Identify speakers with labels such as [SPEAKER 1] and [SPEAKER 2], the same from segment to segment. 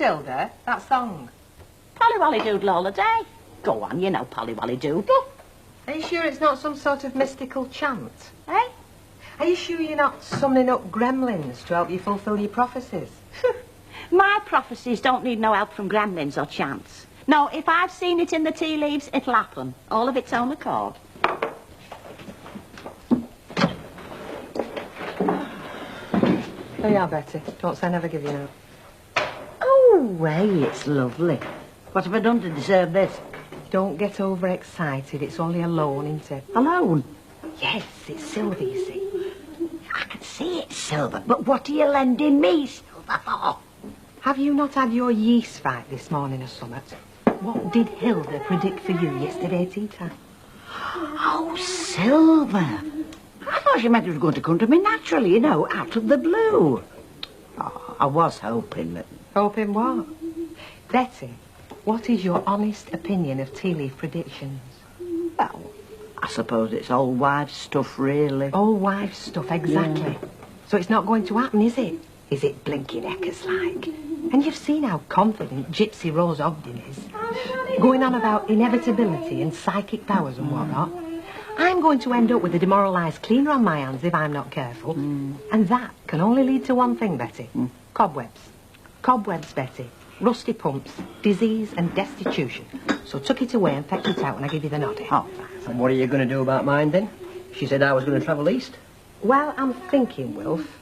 [SPEAKER 1] Hilda? That song?
[SPEAKER 2] Pollywally Doodle all the day. Go on, you know Pollywally Doodle.
[SPEAKER 1] Are you sure it's not some sort of mystical chant?
[SPEAKER 2] Eh?
[SPEAKER 1] Are you sure you're not summoning up gremlins to help you fulfil your prophecies?
[SPEAKER 2] My prophecies don't need no help from gremlins or chance. No, if I've seen it in the tea leaves, it'll happen. All of its own accord.
[SPEAKER 1] There you are, Betty. Don't say I never give you no.
[SPEAKER 2] Oh, way, it's lovely. What have I done to deserve this?
[SPEAKER 1] Don't get overexcited. It's only a loan, isn't it?
[SPEAKER 2] A loan?
[SPEAKER 1] Yes, it's silver, you see.
[SPEAKER 2] I can see it's silver, but what are you lending me silver for?
[SPEAKER 1] Have you not had your yeast fight this morning or something? What did Hilda predict for you yesterday tea time?
[SPEAKER 2] Oh, silver. I thought she meant it was going to come to me naturally, you know, out of the blue. Oh, I was hoping that...
[SPEAKER 1] Hoping what? Betty, what is your honest opinion of tea leaf predictions?
[SPEAKER 2] Well, I suppose it's old wives' stuff, really.
[SPEAKER 1] Old wives' stuff, exactly. Yeah. So it's not going to happen, is it? Is it blinking eckers like? And you've seen how confident Gypsy Rose Ogden is. Going on about inevitability and psychic powers and whatnot. I'm going to end up with a demoralised cleaner on my hands if I'm not careful. And that can only lead to one thing, Betty. Cobwebs. Cobwebs, Betty. Rusty pumps, disease and destitution. So tuck it away and fetch it out when I give you the nod.
[SPEAKER 3] Oh, and what are you going to do about mine, then? She said I was going to travel east.
[SPEAKER 1] Well, I'm thinking, Wilf.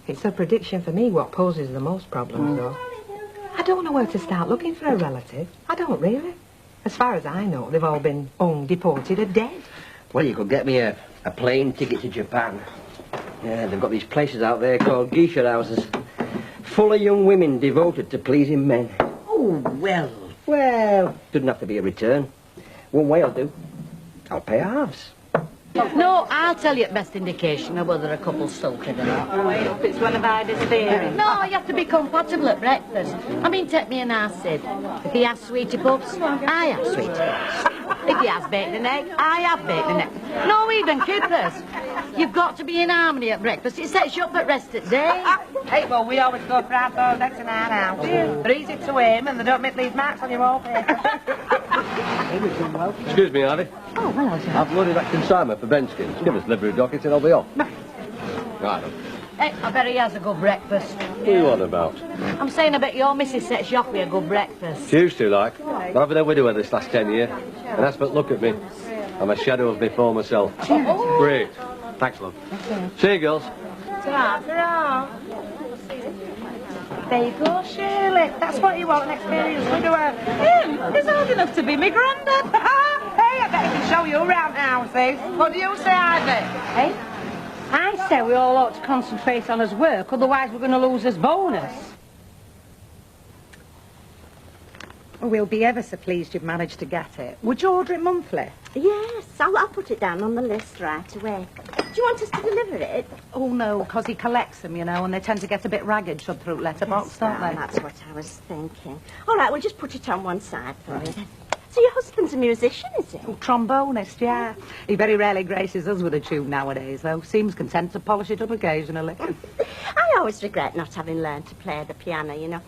[SPEAKER 1] It's a prediction for me what poses the most problems, though. I don't know where to start looking for a relative. I don't really. As far as I know, they've all been deported or dead.
[SPEAKER 3] Well, you could get me a plane ticket to Japan. Yeah, they've got these places out there called geisha houses. Full of young women devoted to pleasing men.
[SPEAKER 2] Oh, well.
[SPEAKER 3] Well, doesn't have to be a return. One way I'll do. I'll pay halves.
[SPEAKER 2] No, I'll tell you the best indication of whether a couple's salted or not.
[SPEAKER 1] Oh, I hope it's one of Ida's theories.
[SPEAKER 2] No, you have to be compatible at breakfast. I mean, take me and Acid. If he has sweetie puffs, I have sweetie puffs. If he has baked an egg, I have baked an egg. No, even kippers. You've got to be in harmony at breakfast. It sets you up at rest at day.
[SPEAKER 1] Hey, well, we always go for our those eggs in our house. They're easy to aim and they don't make these marks on your wallpaper.
[SPEAKER 4] Excuse me, Harvey.
[SPEAKER 2] Oh, hello, sir.
[SPEAKER 4] I've loaded that consignment for Benskins. Give us delivery docket and I'll be off. Right.
[SPEAKER 2] Hey, I bet he has a good breakfast.
[SPEAKER 4] What are you on about?
[SPEAKER 2] I'm saying I bet your missus sets you off with a good breakfast.
[SPEAKER 4] She used to, like. But I've been a widower this last 10 years. And that's but look at me. I'm a shadow of before myself. Great. Thanks, love. See you, girls.
[SPEAKER 1] Ta-ra. There you go, Shirley. That's what you want, an experienced widower. Him? He's old enough to be me grandad. Hey, I bet he can show you around houses. What do you say, Ivy?
[SPEAKER 5] Hey? I say we all ought to concentrate on his work, otherwise we're going to lose his bonus. We'll be ever so pleased you've managed to get it. Would you order it monthly?
[SPEAKER 6] Yes, I'll put it down on the list right away. Do you want us to deliver it?
[SPEAKER 5] Oh, no, because he collects them, you know, and they tend to get a bit ragged shoved through letterbox, don't they?
[SPEAKER 6] That's what I was thinking. All right, we'll just put it on one side for you then. So your husband's a musician, is he?
[SPEAKER 5] Oh, trombonist, yeah. He very rarely graces us with a tune nowadays, though. Seems content to polish it up occasionally.
[SPEAKER 6] I always regret not having learned to play the piano, you know.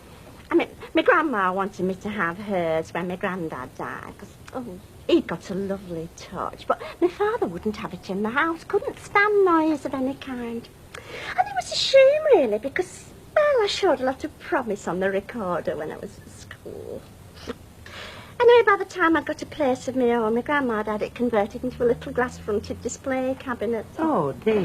[SPEAKER 6] I mean, my grandma wanted me to have hers when my granddad died, because, he'd got a lovely touch. But my father wouldn't have it in the house, couldn't stand noise of any kind. And it was a shame, really, because, well, I showed a lot of promise on the recorder when I was at school. Anyway, by the time I got a place of my own, my grandma had it converted into a little glass-fronted display cabinet.
[SPEAKER 5] Oh, dear.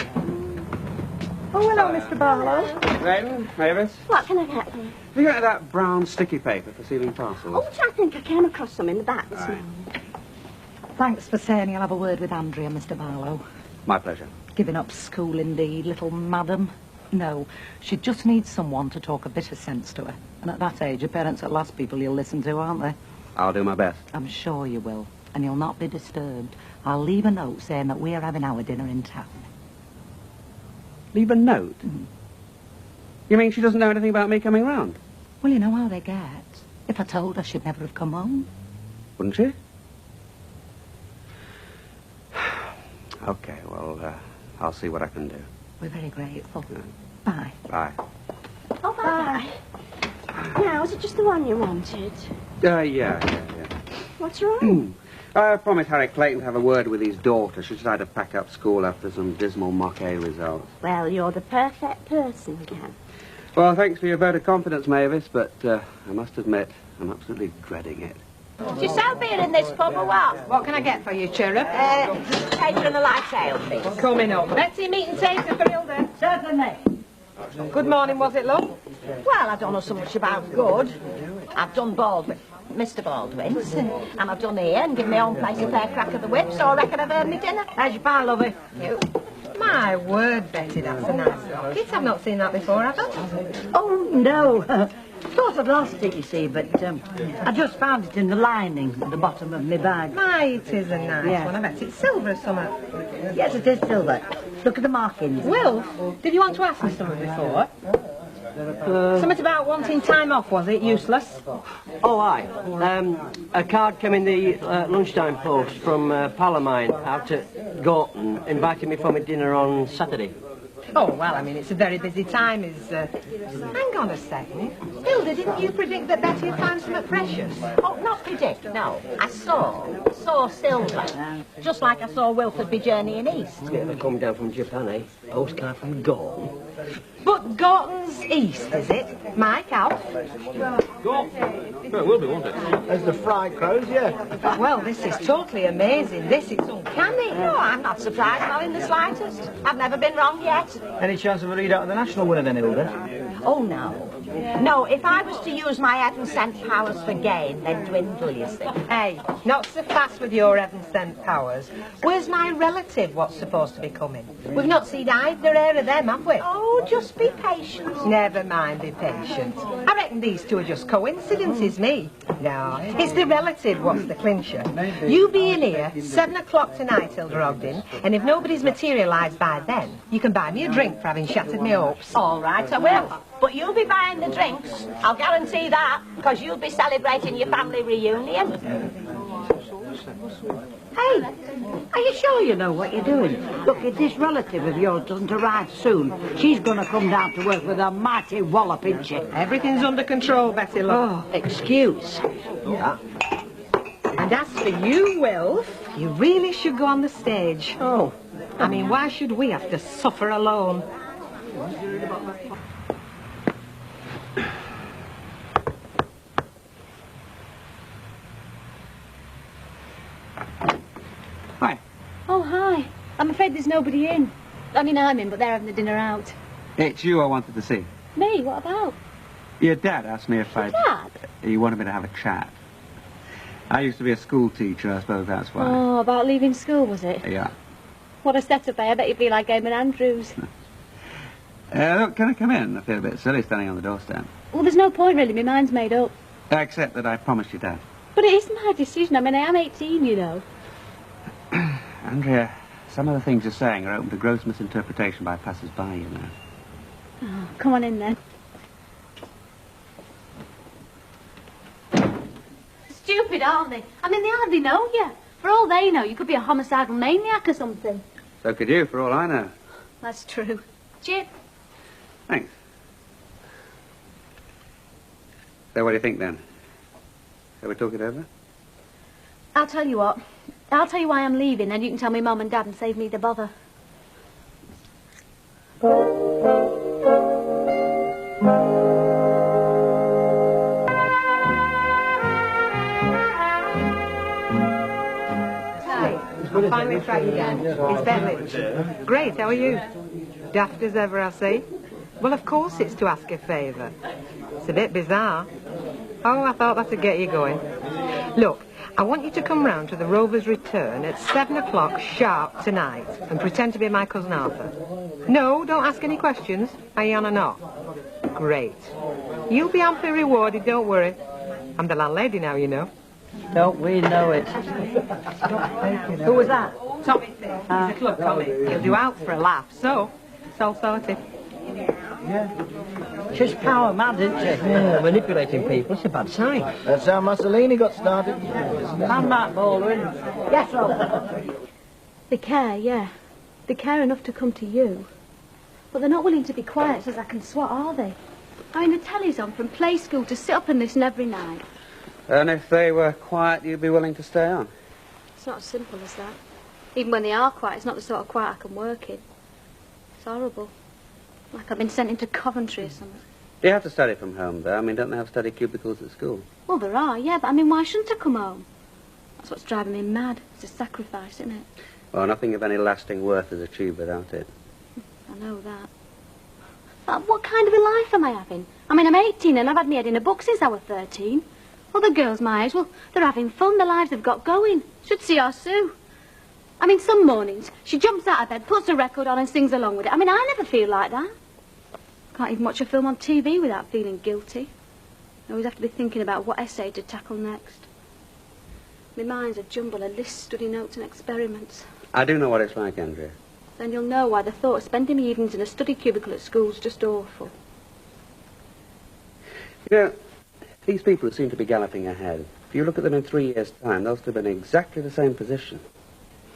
[SPEAKER 5] Oh, hello, Mr. Barlow.
[SPEAKER 7] Raven, Mavis,
[SPEAKER 6] What can I get for you?
[SPEAKER 7] have you got that brown sticky paper for sealing parcels?
[SPEAKER 6] Oh, I think I came across some in the back this morning.
[SPEAKER 5] Thanks for saying you'll have a word with Andrea, Mr. Barlow.
[SPEAKER 7] My pleasure.
[SPEAKER 5] Giving up school, indeed, little madam. No, she just needs someone to talk a bit of sense to her. And at that age, your parents are the last people you'll listen to, aren't they?
[SPEAKER 7] I'll do my best.
[SPEAKER 5] I'm sure you will, and you'll not be disturbed. I'll leave a note saying that we're having our dinner in town.
[SPEAKER 7] Leave a note? You mean she doesn't know anything about me coming round?
[SPEAKER 5] Well, you know how they get. If I told her, she'd never have come home.
[SPEAKER 7] Wouldn't she? Okay, well, I'll see what I can do.
[SPEAKER 5] We're very grateful. Bye.
[SPEAKER 7] Bye.
[SPEAKER 6] Oh, bye. Now, is it just the one you wanted?
[SPEAKER 7] Yeah.
[SPEAKER 6] What's wrong?
[SPEAKER 7] I promised Harry Clayton to have a word with his daughter. She decided to pack up school after some dismal mock A results.
[SPEAKER 6] Well, you're the perfect person, Ken.
[SPEAKER 7] Well, thanks for your vote of confidence, Mavis, but I must admit, I'm absolutely dreading it.
[SPEAKER 6] Do you sell beer in this pub or what?
[SPEAKER 1] What can I get for you, Cherub?
[SPEAKER 6] Tater and a light ale, please.
[SPEAKER 1] Coming up. Betty, meat and tater for Hilda.
[SPEAKER 2] Certainly.
[SPEAKER 1] Good morning, was it, love?
[SPEAKER 2] Well, I don't know so much about good. I've done Mr. Baldwin's, and I've done here and given my own place a fair crack of the whip, so I reckon I've earned me dinner. How's your pie, lovey?
[SPEAKER 1] You. My word, Betty, that's a nice locket. I've not seen that before, have I?
[SPEAKER 8] Oh, no. Thought I'd lost it, you see, but I just found it in the lining at the bottom of my bag.
[SPEAKER 1] My, it is a nice one. I bet it's silver or something.
[SPEAKER 8] Yes, it is silver. Look at the markings.
[SPEAKER 1] Wilf, did you want to ask me something before? Something about wanting time off, was it? Useless?
[SPEAKER 3] Oh, aye. A card came in the lunchtime post from pal of mine out at Gorton, inviting me for my dinner on Saturday.
[SPEAKER 1] Oh, well, I mean, it's a very busy time. Hang on a second. Hilda, didn't you predict that Betty would find something precious?
[SPEAKER 2] Oh, not predict, no. I saw silver. Just like I saw Wilford be journeying east.
[SPEAKER 3] Bit of a come down from Japan, eh? Postcard from Gorton.
[SPEAKER 1] But Gorton's east, is it? Mike, Alf?
[SPEAKER 4] Well, it will be, won't it?
[SPEAKER 9] As the fried crows, yeah.
[SPEAKER 1] Well, this is totally amazing. This is uncanny.
[SPEAKER 2] No, I'm not surprised, not in the slightest. I've never been wrong yet.
[SPEAKER 9] Any chance of a readout of the national winner then, Hilda?
[SPEAKER 2] Oh, no. No, if I was to use my heaven sent powers for gain, they'd dwindle, you see.
[SPEAKER 1] Hey, not so fast with your heaven-sent powers. Where's my relative what's supposed to be coming? We've not seen either of them, have we?
[SPEAKER 2] Oh, just be patient.
[SPEAKER 1] Never mind, be patient. I reckon these two are just coincidences, me. No, it's the relative what's the clincher. You being here, 7 o'clock tonight, Hilda Ogden, and if nobody's materialised by then, you can buy me a drink for having shattered my hopes.
[SPEAKER 2] All right, I will. But you'll be buying the drinks. I'll guarantee that, because you'll be celebrating your family reunion.
[SPEAKER 8] Hey, are you sure you know what you're doing? Look, if this relative of yours doesn't arrive soon, she's going to come down to work with a mighty wallop, isn't she?
[SPEAKER 1] Everything's under control, Betty, love.
[SPEAKER 8] Oh, excuse.
[SPEAKER 1] Yeah. And as for you, Wilf, you really should go on the stage.
[SPEAKER 3] Oh.
[SPEAKER 1] I mean, why should we have to suffer alone?
[SPEAKER 7] Hi.
[SPEAKER 10] Oh, hi. I'm afraid there's nobody in. I mean, I'm in, but they're having the dinner out.
[SPEAKER 7] It's you I wanted to see.
[SPEAKER 10] Me? What about?
[SPEAKER 7] Your dad asked me if
[SPEAKER 10] Dad?
[SPEAKER 7] He wanted me to have a chat. I used to be a school teacher, I suppose that's why.
[SPEAKER 10] Oh, about leaving school, was it?
[SPEAKER 7] Yeah.
[SPEAKER 10] What a setup, eh? I bet you feel like Eamon Andrews.
[SPEAKER 7] Look, can I come in? I feel a bit silly standing on the doorstep.
[SPEAKER 10] Well, there's no point, really. My mind's made up.
[SPEAKER 7] Except that I promised your dad.
[SPEAKER 10] But it is my decision. I mean, I am 18, you know.
[SPEAKER 7] Andrea, some of the things you're saying are open to gross misinterpretation by passers-by, you know.
[SPEAKER 10] Oh, come on in, then. Stupid, aren't they? I mean, they hardly know you. For all they know, you could be a homicidal maniac or something.
[SPEAKER 7] So could you, for all I know.
[SPEAKER 10] That's true. Chip?
[SPEAKER 7] Thanks. So what do you think, then? Shall we talk it over?
[SPEAKER 10] I'll tell you what. I'll tell you why I'm leaving, and you can tell me Mum and Dad and save me the bother.
[SPEAKER 1] I finally tracked you down. It's Bentley. Great, how are you? Daft as ever, I see. Well, of course it's to ask a favour. It's a bit bizarre. Oh, I thought that'd get you going. Look, I want you to come round to the Rover's Return at 7 o'clock sharp tonight and pretend to be my cousin Arthur. No, don't ask any questions. Are you on or not? Great. You'll be amply rewarded, don't worry. I'm the landlady now, you know.
[SPEAKER 8] Don't we know it?
[SPEAKER 1] Who was that? Tommy Fitz. He's a club comic. He'll do out for a laugh, so it's all sorted.
[SPEAKER 8] She's power mad, isn't she?
[SPEAKER 3] Yeah, manipulating people, it's a bad sign.
[SPEAKER 9] That's how Mussolini got started.
[SPEAKER 8] And Matt Baldwin. Yes, Rob.
[SPEAKER 10] They care, yeah. They care enough to come to you. But they're not willing to be quiet as I can swat, are they? I mean, the telly's on from play school to sit up and listen every night.
[SPEAKER 7] And if they were quiet, you'd be willing to stay on?
[SPEAKER 10] It's not as simple as that. Even when they are quiet, it's not the sort of quiet I can work in. It's horrible. Like I've been sent into Coventry or something.
[SPEAKER 7] Do you have to study from home, though? I mean, don't they have study cubicles at school?
[SPEAKER 10] Well, there are, yeah, but I mean, why shouldn't I come home? That's what's driving me mad. It's a sacrifice, isn't it?
[SPEAKER 7] Well, nothing of any lasting worth is achieved without it.
[SPEAKER 10] I know that. But what kind of a life am I having? I mean, I'm 18 and I've had my head in a book since I was 13. Other girls my age, well, they're having fun, the lives they've got going. Should see our Sue. I mean, some mornings, she jumps out of bed, puts a record on and sings along with it. I mean, I never feel like that. Can't even watch a film on TV without feeling guilty. I always have to be thinking about what essay to tackle next. My mind's a jumble of lists, study notes and experiments.
[SPEAKER 7] I do know what it's like, Andrea.
[SPEAKER 10] Then you'll know why the thought of spending my evenings in a study cubicle at school's just awful.
[SPEAKER 7] You know, these people who seem to be galloping ahead, if you look at them in 3 years' time, they'll still be in exactly the same position.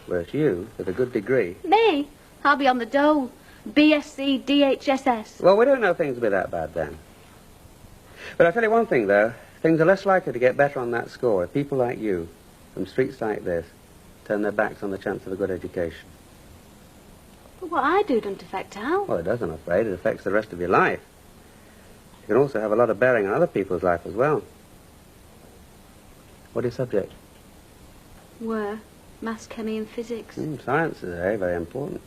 [SPEAKER 7] Whereas you, with a good degree...
[SPEAKER 10] Me? I'll be on the dole. BSc, DHSS.
[SPEAKER 7] Well, we don't know things will be that bad then. But I'll tell you one thing, though. Things are less likely to get better on that score if people like you, from streets like this, turn their backs on the chance of a good education.
[SPEAKER 10] But what I do doesn't affect Al.
[SPEAKER 7] Well, it does, I'm afraid. It affects the rest of your life. It can also have a lot of bearing on other people's life as well. What is your subject?
[SPEAKER 10] Were. Maths, chemistry and physics.
[SPEAKER 7] Science is very, very important.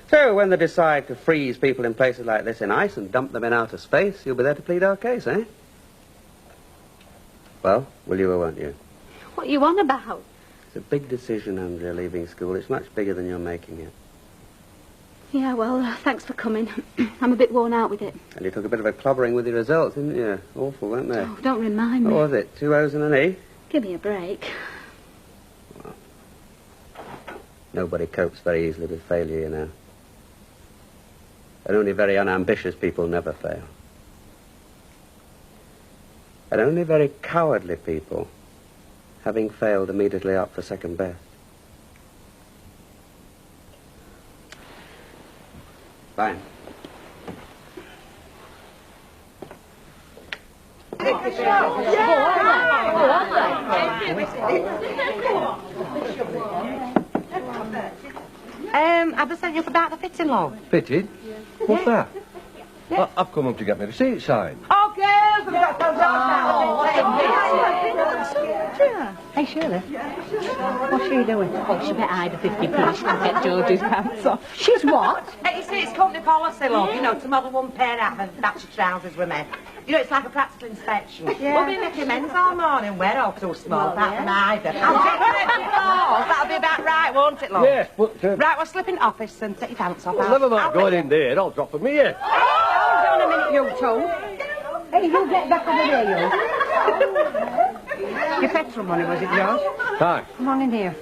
[SPEAKER 7] So, when they decide to freeze people in places like this in ice and dump them in outer space, you'll be there to plead our case, eh? Well, will you or won't you?
[SPEAKER 10] What are you on about?
[SPEAKER 7] It's a big decision, Andrea, leaving school. It's much bigger than you're making it.
[SPEAKER 10] Yeah, well, thanks for coming. I'm a bit worn out with it.
[SPEAKER 7] And you took a bit of a clobbering with your results, didn't you? Awful, weren't they?
[SPEAKER 10] Oh, don't remind me.
[SPEAKER 7] What was it? 2 O's and an E?
[SPEAKER 10] Give me a break.
[SPEAKER 7] Well, nobody copes very easily with failure, you know. And only very unambitious people never fail. And only very cowardly people, having failed, immediately opt for second best. Fine.
[SPEAKER 1] Have I sent you up about the fitting log?
[SPEAKER 4] Fitted? What's that? I've come up to get my receipt signed.
[SPEAKER 1] Oh, girls, we've got some
[SPEAKER 5] Hey, Shirley. What's she doing?
[SPEAKER 2] Oh, she better hide the 50p. She'll get George's pants off.
[SPEAKER 5] She's what?
[SPEAKER 1] You see, it's company policy, love, you know, to model one pair out and match your trousers with me. You know, it's like a practical inspection.
[SPEAKER 5] Yeah.
[SPEAKER 1] We'll be making men's all morning. We're all too small, apart from either. I'll take it off. That'll be about right, won't it, love?
[SPEAKER 4] Yes, but...
[SPEAKER 1] Right, we'll slip in office and take your pants off.
[SPEAKER 4] Well, never mind going in there. I'll drop them here.
[SPEAKER 1] Hold on a minute, you two.
[SPEAKER 5] Hey, you get back over there, you. Your petrol money, was it, George?
[SPEAKER 4] Hi.
[SPEAKER 5] Come on in here.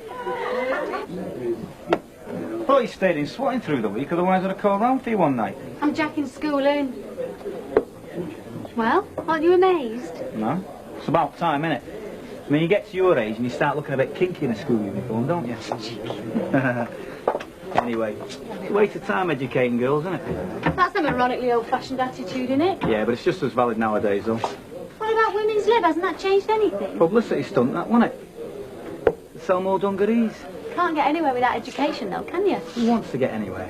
[SPEAKER 9] Well, he stayed in swatting through the week, otherwise I'd have called round for you one night.
[SPEAKER 10] I'm jacking school in. Well, aren't you amazed?
[SPEAKER 9] No? It's about time, innit? I mean, you get to your age and you start looking a bit kinky in a school uniform, don't you? Anyway, it's a waste of time educating girls, isn't it?
[SPEAKER 10] That's an ironically old-fashioned attitude, isn't it?
[SPEAKER 9] Yeah, but it's just as valid nowadays, though.
[SPEAKER 10] What about women's lib? Hasn't that changed anything?
[SPEAKER 9] Publicity stunt, that, wasn't it? Sell more dungarees.
[SPEAKER 10] Can't get anywhere without education, though, can you?
[SPEAKER 9] Who wants to get anywhere?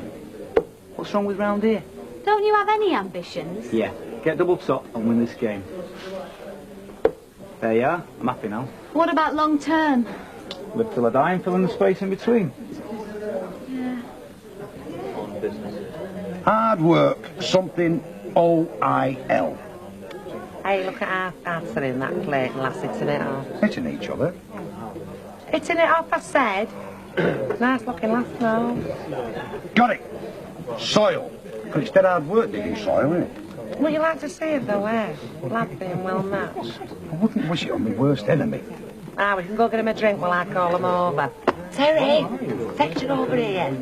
[SPEAKER 9] What's wrong with round here?
[SPEAKER 10] Don't you have any ambitions?
[SPEAKER 9] Yeah, get double top and win this game. There you are. I'm happy now.
[SPEAKER 10] What about long term?
[SPEAKER 9] Live till I die and fill in the space in between.
[SPEAKER 10] Yeah.
[SPEAKER 11] Hard work, something O-I-L.
[SPEAKER 1] Hey, look at our answering that plate and lass hitting it off.
[SPEAKER 11] Hitting each other.
[SPEAKER 1] Hitting it off, I said. Nice looking lass now.
[SPEAKER 11] Got it. Soil. But it's dead hard work digging soil, isn't it?
[SPEAKER 1] Would you like to see it though, eh? Lad being well matched.
[SPEAKER 11] I wouldn't wish it on my worst enemy.
[SPEAKER 1] Ah, we can go get him a drink while I call him over. Terry, fetch it over here.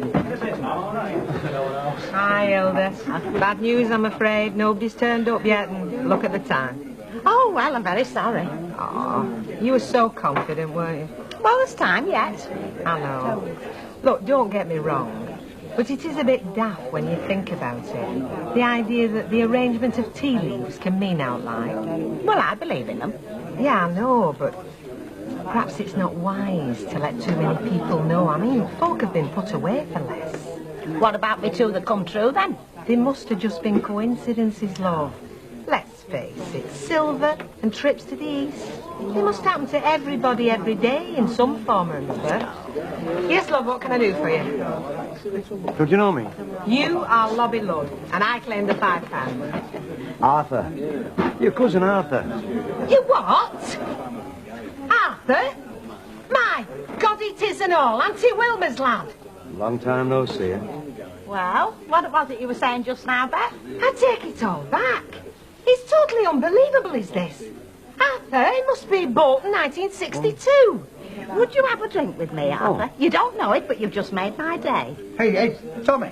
[SPEAKER 1] Hi, Hilda. Bad news, I'm afraid. Nobody's turned up yet, and look at the time. Oh, well, I'm very sorry. Oh, you were so confident, weren't you? Well, there's time yet. I know. Look, don't get me wrong. But it is a bit daft when you think about it. The idea that the arrangement of tea leaves can mean outline.
[SPEAKER 2] Well, I believe in them.
[SPEAKER 1] Yeah, I know, but perhaps it's not wise to let too many people know. I mean, folk have been put away for less.
[SPEAKER 2] What about the two that come true, then?
[SPEAKER 1] They must have just been coincidences, love. Let's face it, silver and trips to the east. They must happen to everybody every day in some form or another. Yes, love, what can I do for you?
[SPEAKER 11] Don't you know me?
[SPEAKER 1] You are Lobby Lud, and I claim the £5.
[SPEAKER 11] Arthur. Your cousin Arthur.
[SPEAKER 1] You what? Arthur? My God, it is and all. Auntie Wilma's lad.
[SPEAKER 11] Long time no see.
[SPEAKER 2] Well, what was it you were saying just now, Beth?
[SPEAKER 1] I take it all back. It's totally unbelievable, is this? Arthur, it must be Bolton, 1962.
[SPEAKER 2] Would you have a drink with me, Arthur? You don't know it, but you've just made my day.
[SPEAKER 11] Hey, Tommy.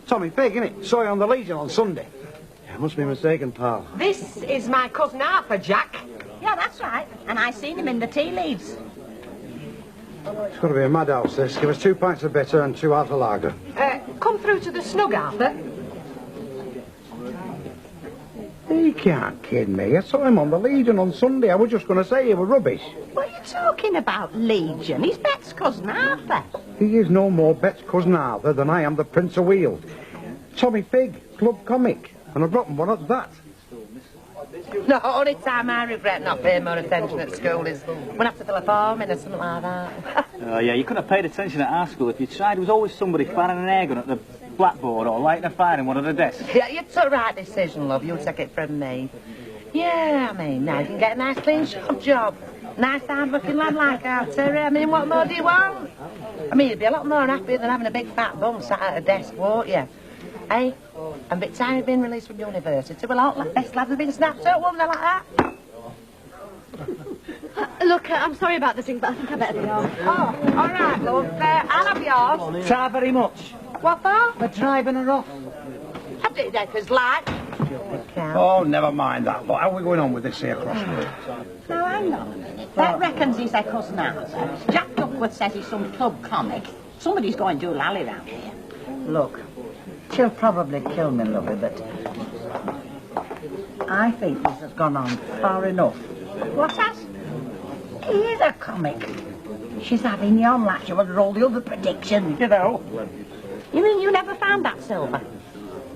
[SPEAKER 11] Tommy Pig, innit? Saw you on the Legion on Sunday. Yeah, must be mistaken, pal.
[SPEAKER 1] This is my cousin Arthur, Jack.
[SPEAKER 2] Yeah, that's right. And I seen him in the tea leaves.
[SPEAKER 11] It's got to be a madhouse, this. Give us 2 pints of bitter and 2 half a lager.
[SPEAKER 1] Come through to the snug, Arthur.
[SPEAKER 11] You can't kid me. I saw him on the Legion on Sunday. I was just going to say he was rubbish.
[SPEAKER 2] What are you talking about, Legion? He's Bet's cousin Arthur.
[SPEAKER 11] He is no more Bet's cousin Arthur than I am the Prince of Wales. Tommy Pig, club comic. And I've gotten one at that.
[SPEAKER 1] The only time I regret not paying more attention at school is when I have to fill a form in or something like that.
[SPEAKER 9] Oh, yeah, you couldn't have paid attention at our school if you tried. There was always somebody firing an air gun at the blackboard or lighting a fire in one of the desks.
[SPEAKER 1] Yeah, you took the right decision, love. You'll take it from me. Yeah, I mean, now you can get a nice clean shop job. Nice hard-working lad like Arthur. I mean, what more do you want? I mean, you'd be a lot more happy than having a big fat bum sat at a desk, won't you? Hey, and by the time you've been released from university, well, all the best lads have been snapped up, won't they, like that?
[SPEAKER 10] Look, I'm sorry about the drink, but I think I better be off.
[SPEAKER 1] Oh, all right, love. I'll have yours.
[SPEAKER 9] Try very much.
[SPEAKER 1] What for?
[SPEAKER 9] For driving her off.
[SPEAKER 1] I did that because, like...
[SPEAKER 11] Oh, never mind that. But how are we going on with this here crossword?
[SPEAKER 2] Now, hang on a minute. Bet reckons he's their cousin Arthur. Jack Duckworth says he's some club comic. Somebody's going to do lally round here.
[SPEAKER 8] Look, she'll probably kill me, lovey, but I think this has gone on far enough.
[SPEAKER 2] What's that?
[SPEAKER 8] He is a comic. She's having you on like she was all the other predictions, you know.
[SPEAKER 2] You mean you never found that silver?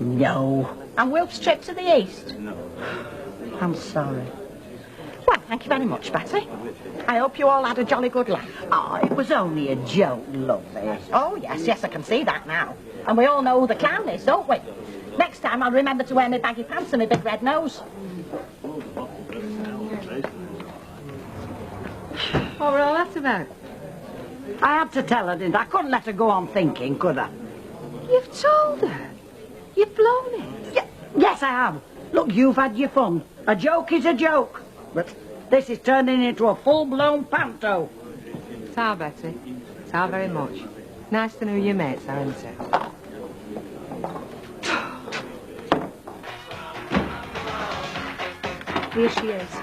[SPEAKER 8] No.
[SPEAKER 2] And Wilkes' trip to the east?
[SPEAKER 8] I'm sorry.
[SPEAKER 2] Well, thank you very much, Betty. I hope you all had a jolly good laugh.
[SPEAKER 8] Oh, it was only a joke, lovey.
[SPEAKER 2] Oh, yes, I can see that now. And we all know who the clown is, don't we? Next time I'll remember to wear my baggy pants and my big red nose.
[SPEAKER 1] What were all that about?
[SPEAKER 8] I had to tell her, didn't I? I couldn't let her go on thinking, could I?
[SPEAKER 1] You've told her? You've blown it?
[SPEAKER 8] Yes, I have. Look, you've had your fun. A joke is a joke. But this is turning into a full-blown panto.
[SPEAKER 1] Ta, Betty. Ta very much. Nice to know your mates are, isn't it?
[SPEAKER 10] Here she is.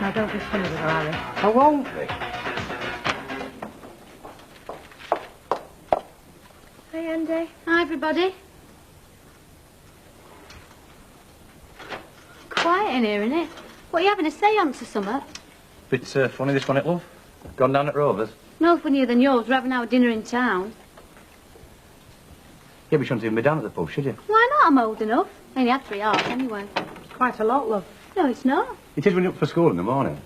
[SPEAKER 10] Now, don't be funny with her, Harry.
[SPEAKER 11] I won't be.
[SPEAKER 10] Hi, Andy. Hi, everybody. Quiet in here, innit? What, are you having a séance or something?
[SPEAKER 9] Bit funny, this one, it, love. Gone down at Rovers.
[SPEAKER 10] No funnier than yours. We're having our dinner in town.
[SPEAKER 9] Yeah, we shouldn't even be down at the pub, should you?
[SPEAKER 10] Why not? I'm old enough. I only had 3 hours anyway.
[SPEAKER 1] Quite a lot, love.
[SPEAKER 10] No, it's not.
[SPEAKER 9] It is when you're up for school in the morning.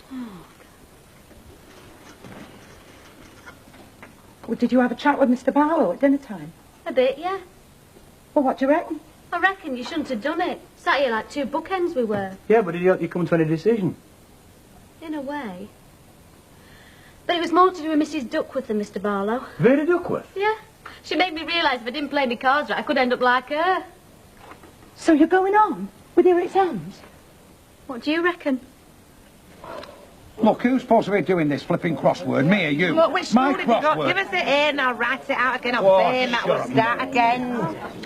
[SPEAKER 5] Well, did you have a chat with Mr. Barlow at dinner time?
[SPEAKER 10] A bit, yeah.
[SPEAKER 5] Well, what do you reckon?
[SPEAKER 10] I reckon you shouldn't have done it. Sat here like 2 bookends we were.
[SPEAKER 9] Yeah, but did you come to any decision?
[SPEAKER 10] In a way. But it was more to do with Mrs. Duckworth than Mr. Barlow.
[SPEAKER 9] Very Duckworth?
[SPEAKER 10] Yeah. She made me realise if I didn't play my cards right, I could end up like her.
[SPEAKER 5] So you're going on with your exams?
[SPEAKER 10] What do you reckon?
[SPEAKER 11] Look, who's supposed to be doing this flipping crossword? Me or you?
[SPEAKER 1] Look, which
[SPEAKER 11] My
[SPEAKER 1] school have you got?
[SPEAKER 11] crossword.
[SPEAKER 1] Give us the A and I'll write it out again. I'll
[SPEAKER 11] Oh,
[SPEAKER 1] say that. We'll
[SPEAKER 11] shut
[SPEAKER 1] start again.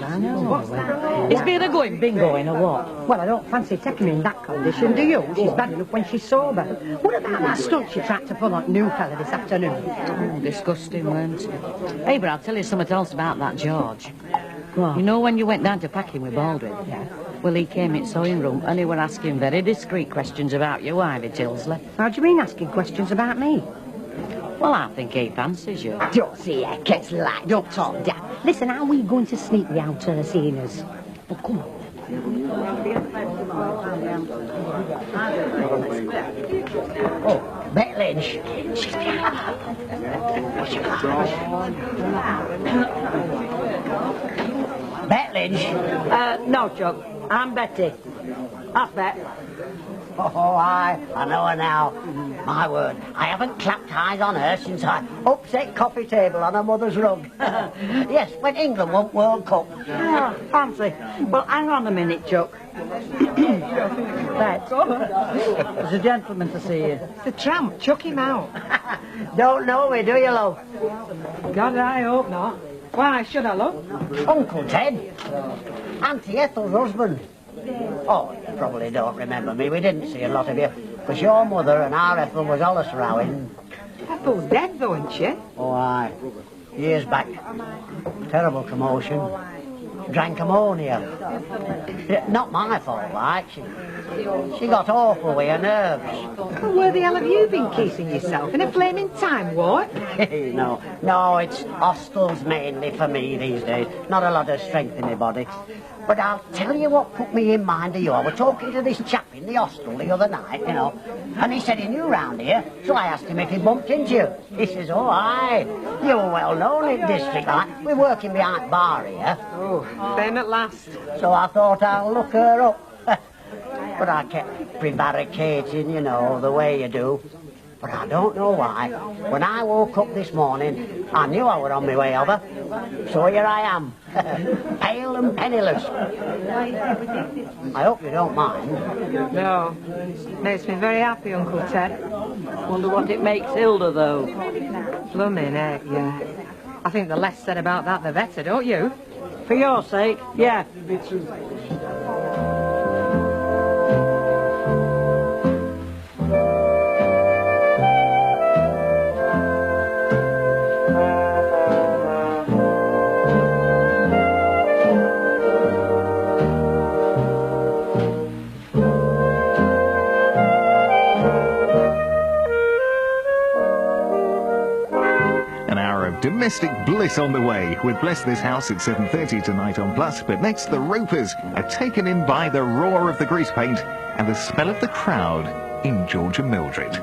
[SPEAKER 2] I know. Is Vera going bingoing or what?
[SPEAKER 1] Well, I don't fancy taking her in that condition, do you? She's bad enough when she's sober. What about that stunt she tried to pull on new fella this afternoon?
[SPEAKER 2] Disgusting, weren't it? Hey, but I'll tell you something else about that George. You know when you went down to pack him with Baldwin? Yeah. Well, he came in sewing room and he were asking very discreet questions about you, Ivy Tilsley.
[SPEAKER 1] How do you mean asking questions about me?
[SPEAKER 2] Well, I think he fancies you.
[SPEAKER 1] Don't see her, gets like, don't talk down. Listen, how are we going to sneak me out her seeing us? Oh, come on. Oh, Beck Lynch. She's behind. Beck Lynch.
[SPEAKER 8] No, Chuck. I'm Betty. That's Bet.
[SPEAKER 12] Oh, I know her now. My word, I haven't clapped eyes on her since I upset coffee table on her mother's rug. Yes, when England won World Cup.
[SPEAKER 8] Oh, fancy. Well, hang on a minute, Chuck. Bet. There's a gentleman to see you.
[SPEAKER 1] It's a tramp. Chuck him out.
[SPEAKER 12] Don't know me, do you, love?
[SPEAKER 1] God, I hope not. Why should I, love?
[SPEAKER 12] Uncle Ted. Auntie Ethel's husband. Oh, you probably don't remember me. We didn't see a lot of you. Because your mother and our Ethel was allus rowing.
[SPEAKER 1] Ethel's dead, though, isn't she?
[SPEAKER 12] Oh, aye. Years back. Terrible commotion. Drank ammonia. Not my fault, like. She got awful with her nerves.
[SPEAKER 1] Well, where the hell have you been keeping yourself? In a flaming time warp?
[SPEAKER 12] No, it's hostels mainly for me these days. Not a lot of strength in my body. But I'll tell you what put me in mind of you. I was talking to this chap in the hostel the other night, you know, and he said he knew round here, so I asked him if he bumped into you. He says, oh, aye, you're well known in district, like. We're working behind the bar here.
[SPEAKER 1] Oh, fame at last.
[SPEAKER 12] So I thought I'll look her up. But I kept prevaricating, you know, the way you do. But I don't know why. When I woke up this morning, I knew I were on my way over. So here I am, pale and penniless. I hope you don't mind.
[SPEAKER 1] No. Makes me very happy, Uncle Ted.
[SPEAKER 8] Wonder what it makes Hilda, though.
[SPEAKER 1] Blooming heck, yeah. I think the less said about that, the better, don't you?
[SPEAKER 8] For your sake, yeah.
[SPEAKER 13] Domestic bliss on the way with Bless This House at 7:30 tonight on Plus. But next, the Ropers are taken in by the roar of the grease paint and the smell of the crowd in George and Mildred.